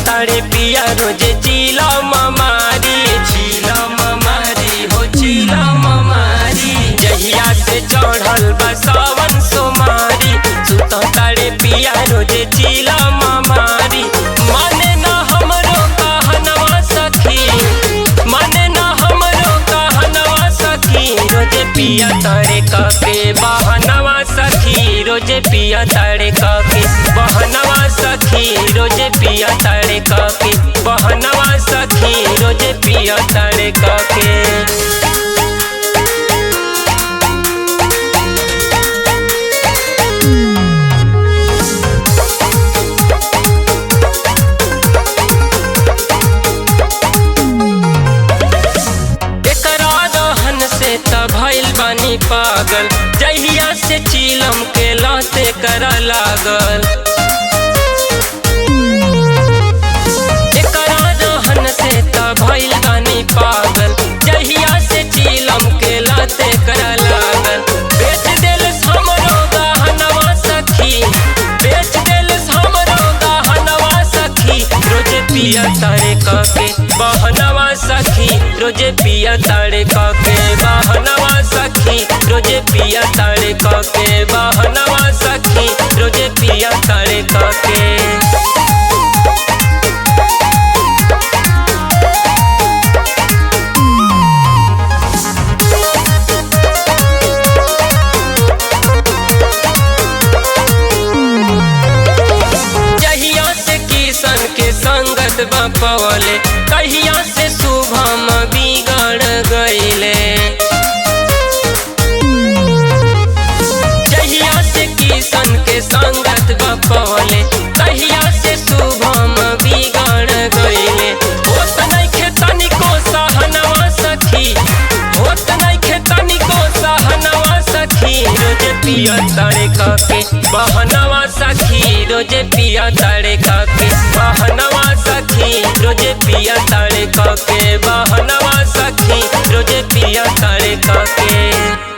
तारे पिया रोजे चीला ममारी हो चीला ममारी। जहिया से चढ़ल बा सावन सोमारी सुत तारे पिया रोजे चीला ममारी। माने ना हमरो कहनवा सखी, माने ना हमरो कहनवा सखी। रोजे पिया तारे काके बहनवा सखी, रोजे पिया तारे काके बहनवा सखी। रोजे पिया तारे काके बहनवा सखी, रोजे पिया तारे काके। भइल बानी पागल जहिया से चीलम के लाते करा लागल। एकरा रहन से त भइल बानी पागल जहिया से चीलम के लाते करा लागल। बेच देलस हमरो गहनवा सखी, बेच देलस हमरो गहनवा सखी। रोजे पिया तारे काके बहनवा सखी, रोजे पिया तारे काके बहनवा सखी। रोजे पिया तारे काके बहनवा सखी, रोजे पिया तारे काके। जहिया से किशन के संगत बपवले कहिया से शुभम बिगड़ गईले। जहिया से किशन के संगत बपवले कहिया से शुभम बिगड़ गईले। होत नइखे तनिको सहनवा सखी, होत नइखे तनिको सहनवा सखी। रोजे पिया तारे काके बहनवा सखी, रोजे पिया तारे काके बहनवा सखी। रोजे पिया तारे काके बहनवा सखी, रोजे पिया तारे काके।